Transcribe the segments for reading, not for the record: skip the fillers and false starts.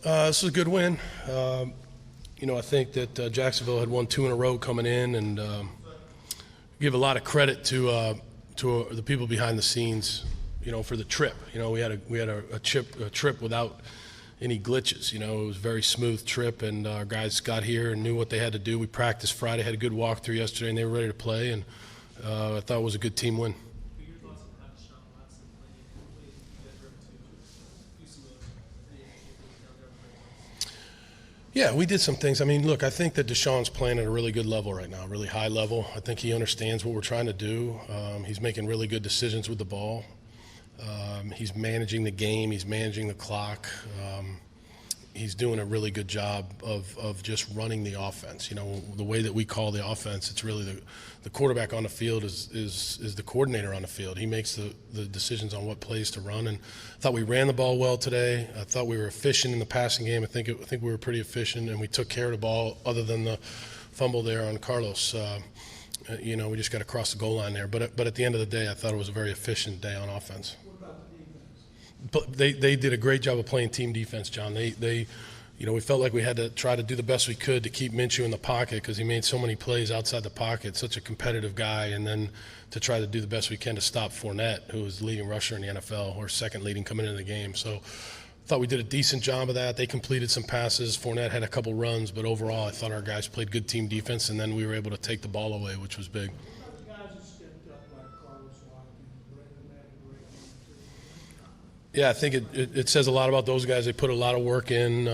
This is a good win. I think that Jacksonville had won 2 in a row coming in, and give a lot of credit to the people behind the scenes, for the trip. We had a trip without any glitches. It was a very smooth trip, and our guys got here and knew what they had to do. We practiced Friday, had a good walkthrough yesterday, and they were ready to play, and I thought it was a good team win. Yeah, we did some things. Look, I think that Deshaun's playing at a really good level right now, really high level. I think he understands what we're trying to do. He's making really good decisions with the ball. He's managing the game. He's managing the clock. He's doing a really good job of just running the offense. The way that we call the offense, it's really the quarterback on the field is the coordinator on the field. He makes the decisions on what plays to run. And I thought we ran the ball well today. I thought we were efficient in the passing game. I think we were pretty efficient, and we took care of the ball other than the fumble there on Carlos. We just got to cross the goal line there. But at the end of the day, I thought it was a very efficient day on offense. But they did a great job of playing team defense, John. We felt like we had to try to do the best we could to keep Minshew in the pocket because he made so many plays outside the pocket, such a competitive guy, and then to try to do the best we can to stop Fournette, who was the leading rusher in the NFL, or second leading coming into the game. So I thought we did a decent job of that. They completed some passes. Fournette had a couple runs, but overall I thought our guys played good team defense, and then we were able to take the ball away, which was big. Yeah, I think it says a lot about those guys. They put a lot of work in.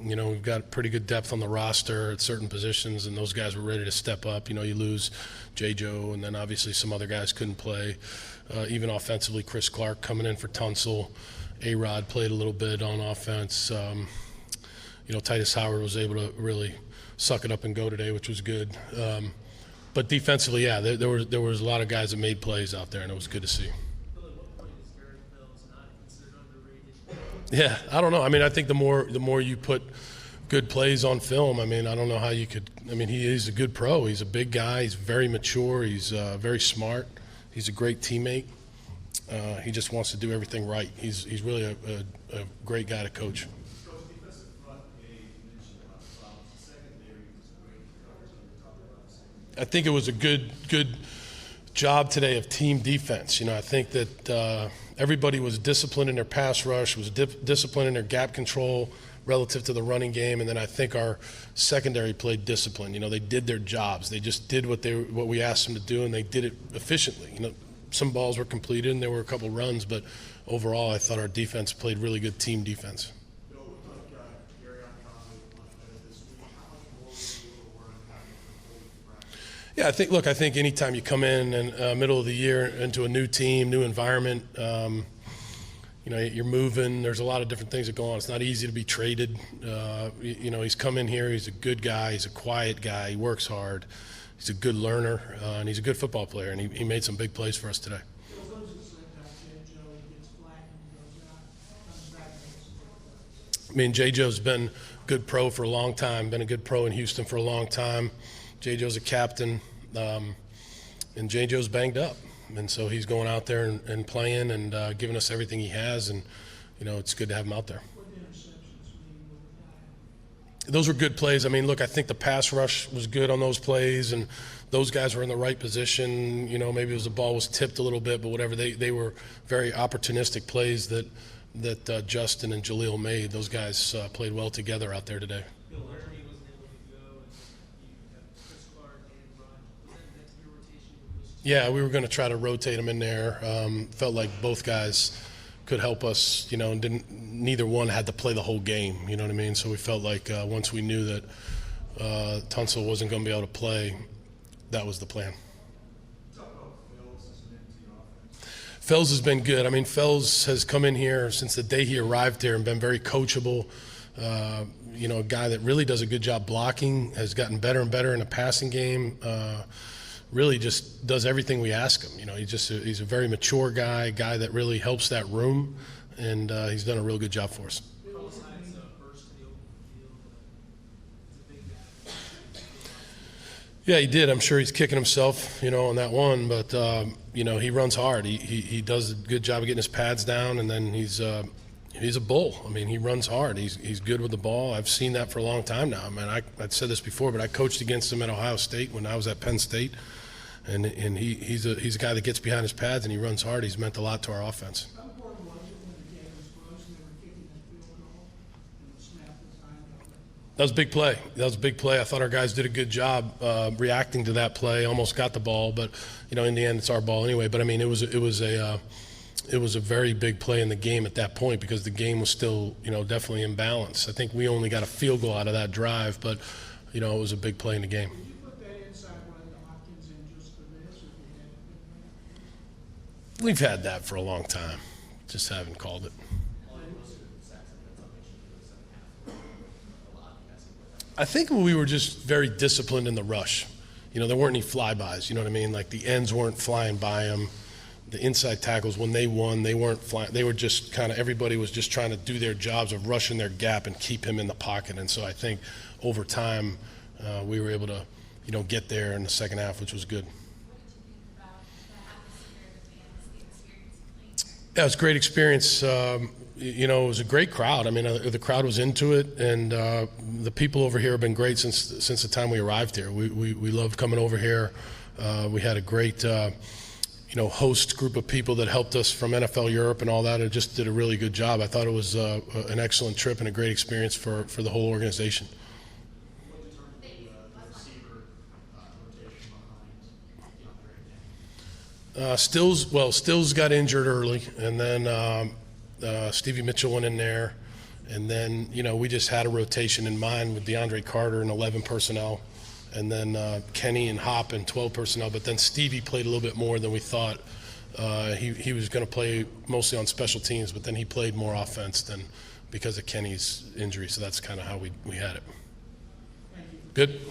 We've got pretty good depth on the roster at certain positions, and those guys were ready to step up. You lose J-Joe, and then obviously some other guys couldn't play. Even offensively, Chris Clark coming in for Tunsil. A-Rod played a little bit on offense. Titus Howard was able to really suck it up and go today, which was good. But defensively, yeah, there was a lot of guys that made plays out there, and it was good to see. Yeah, I don't know. I think the more you put good plays on film, I don't know how you could. He is a good pro. He's a big guy. He's very mature. He's very smart. He's a great teammate. He just wants to do everything right. He's really a great guy to coach. I think it was a good job today of team defense. I think that everybody was disciplined in their pass rush, was disciplined in their gap control relative to the running game, and then I think our secondary played discipline. They did their jobs. They just did what we asked them to do, and they did it efficiently. Some balls were completed, and there were a couple runs, but overall I thought our defense played really good team defense. Yeah, I think anytime you come in middle of the year into a new team, new environment, you're moving. There's a lot of different things that go on. It's not easy to be traded. He's come in here. He's a good guy. He's a quiet guy. He works hard. He's a good learner, and he's a good football player, and he made some big plays for us today. J-Joe's been a good pro for a long time, been a good pro in Houston for a long time. J-Joe's a captain, and J-Joe's banged up. And so he's going out there and playing and giving us everything he has, and, it's good to have him out there. Those were good plays. I think the pass rush was good on those plays, and those guys were in the right position. Maybe the ball was tipped a little bit, but whatever. They were very opportunistic plays that Justin and Jaleel made. Those guys played well together out there today. Yeah, we were going to try to rotate them in there. Felt like both guys could help us, and neither one had to play the whole game, you know what I mean? So we felt like once we knew that Tunsil wasn't going to be able to play, that was the plan. Fells has been good. Fells has come in here since the day he arrived here and been very coachable. A guy that really does a good job blocking, has gotten better and better in the passing game. Really just does everything we ask him. He's a very mature guy that really helps that room, and he's done a real good job for us. Yeah, he did. I'm sure he's kicking himself, on that one, but he runs hard. He does a good job of getting his pads down, and then he's He's a bull. I mean, he runs hard. He's good with the ball. I've seen that for a long time now. I mean, I'd said this before, but I coached against him at Ohio State when I was at Penn State, and he's a guy that gets behind his pads and he runs hard. He's meant a lot to our offense. How important was it when the game was close and they were kicking that field goal and the snap was Hyde? That was a big play. That was a big play. I thought our guys did a good job reacting to that play. Almost got the ball, but in the end, it's our ball anyway. But I mean, it was a very big play in the game at that point because the game was still, definitely in balance. I think we only got a field goal out of that drive, but, it was a big play in the game. Did you put that inside run to Hopkins in just for this, or did you have it? We've had that for a long time. Just haven't called it. I think we were just very disciplined in the rush. There weren't any flybys, you know what I mean? Like the ends weren't flying by them. The inside tackles, when they won, they weren't flying. They were just everybody was just trying to do their jobs of rushing their gap and keep him in the pocket. And so I think over time we were able to, get there in the second half, which was good. Yeah, it was a great experience. It was a great crowd. I mean, the crowd was into it, and the people over here have been great since the time we arrived here. We loved coming over here. We had a great host group of people that helped us from NFL Europe and all that. It just did a really good job. I thought it was an excellent trip and a great experience for the whole organization. Stills got injured early, and then Stevie Mitchell went in there, and then we just had a rotation in mind with DeAndre Carter and 11 personnel, and then Kenny and Hop and 12 personnel. But then Stevie played a little bit more than we thought. He was going to play mostly on special teams, but then he played more offense than because of Kenny's injury. So that's kind of how we had it. Good.